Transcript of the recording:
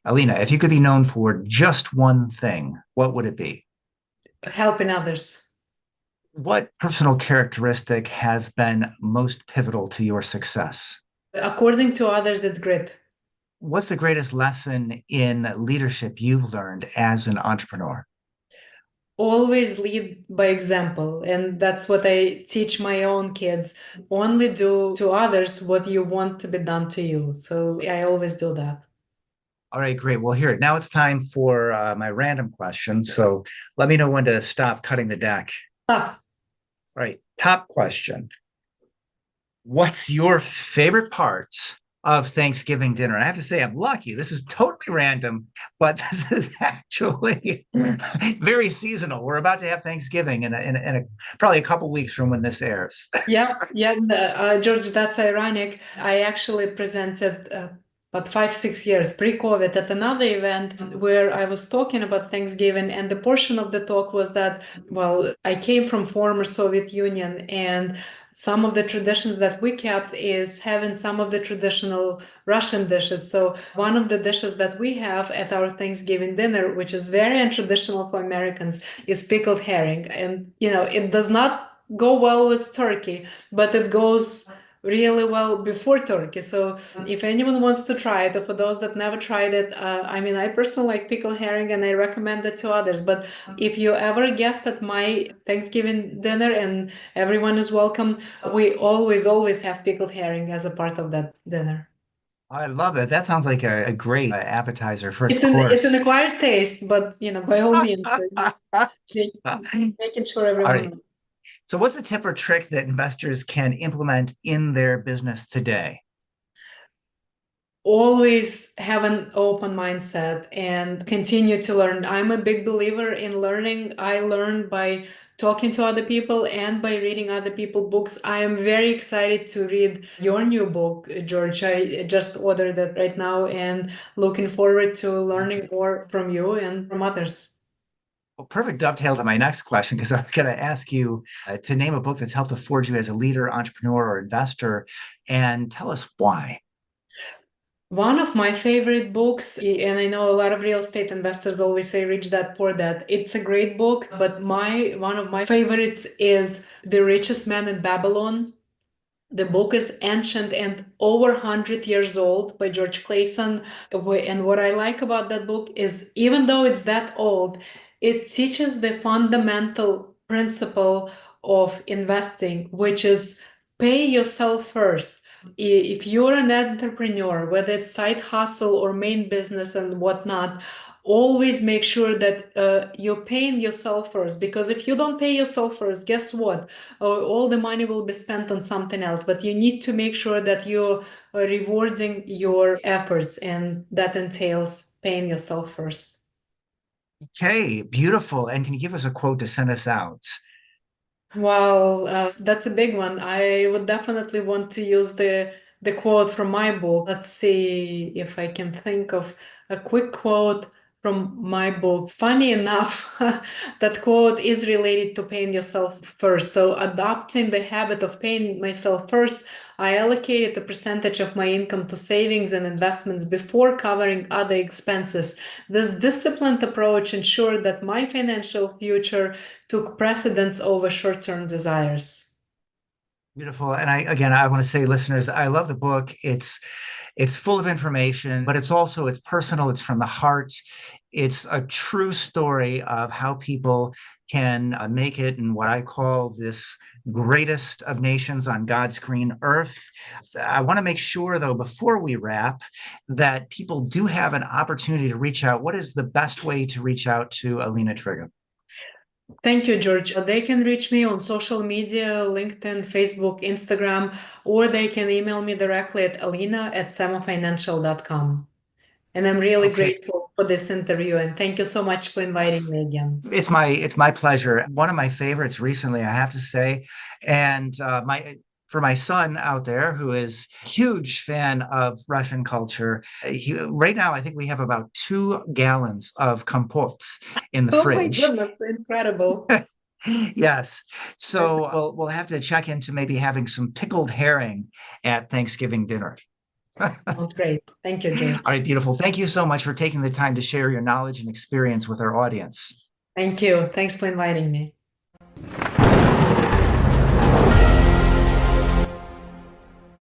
Alina, if you could be known for just one thing, what would it be? Helping others. What personal characteristic has been most pivotal to your success? According to others, it's grit. What's the greatest lesson in leadership you've learned as an entrepreneur? Always lead by example. And that's what I teach my own kids. Only do to others what you want to be done to you. So I always do that. All right, great. Well, here, now it's time for my random question. So let me know when to stop cutting the deck. Ah, All right, top question. What's your favorite part of Thanksgiving dinner? I have to say, I'm lucky. This is totally random, but this is actually very seasonal. We're about to have Thanksgiving in probably a couple weeks from when this airs. yeah, yeah, George, that's ironic. I actually presented about 5, 6 years pre-COVID at another event where I was talking about Thanksgiving, and the portion of the talk was that, well, I came from former Soviet Union, and some of the traditions that we kept is having some of the traditional Russian dishes. So one of the dishes that we have at our Thanksgiving dinner, which is very untraditional for Americans, is pickled herring. And, it does not go well with turkey, but it goes really well before turkey. So if anyone wants to try it, or for those that never tried it, I mean, I personally like pickled herring and I recommend it to others. But if you ever guest at my Thanksgiving dinner, and everyone is welcome, we always have pickled herring as a part of that dinner. I love it. That sounds like a great appetizer, first It's an course. acquired taste, but by all means, just make, All making sure everyone right. knows. So, what's a tip or trick that investors can implement in their business today? Always have an open mindset and continue to learn. I'm a big believer in learning. I learn by talking to other people and by reading other people's books. I am very excited to read your new book, George. I just ordered it right now and looking forward to learning more from you and from others. Well, perfect dovetail to my next question because I was going to ask you to name a book that's helped to forge you as a leader, entrepreneur, or investor, and tell us why. One of my favorite books, and I know a lot of real estate investors always say Rich Dad Poor Dad. It's a great book, but my one of my favorites is The Richest Man in Babylon. The book is ancient and over 100 years old by George Clayson. And what I like about that book is even though it's that old, it teaches the fundamental principle of investing, which is pay yourself first. If you're an entrepreneur, whether it's side hustle or main business and whatnot, always make sure that you're paying yourself first. Because if you don't pay yourself first, guess what? All the money will be spent on something else. But you need to make sure that you're rewarding your efforts, and that entails paying yourself first. Okay, beautiful. And can you give us a quote to send us out? Well, that's a big one. I would definitely want to use the quote from my book. Let's see if I can think of a quick quote from my book. Funny enough, that quote is related to paying yourself first. So, adopting the habit of paying myself first, I allocated a percentage of my income to savings and investments before covering other expenses. This disciplined approach ensured that my financial future took precedence over short-term desires. Beautiful. And I want to say, listeners, I love the book. It's full of information, but it's personal. It's from the heart. It's a true story of how people can make it in what I call this greatest of nations on God's green earth. I want to make sure, though, before we wrap, that people do have an opportunity to reach out. What is the best way to reach out to Alina Trigub? Thank you, George. They can reach me on social media, LinkedIn, Facebook, Instagram, or they can email me directly at alina@samofinancial.com. And I'm really Okay, grateful for this interview, and thank you so much for inviting me again. it's my pleasure. One of my favorites recently, I have to say, and my for my son out there who is a huge fan of Russian culture. Right now, I think we have about 2 gallons of compote in the Oh my fridge. goodness, incredible. Yes, so we'll have to check into maybe having some pickled herring at Thanksgiving dinner. Sounds great. Thank you, George. All right, beautiful. Thank you so much for taking the time to share your knowledge and experience with our audience. Thank you. Thanks for inviting me.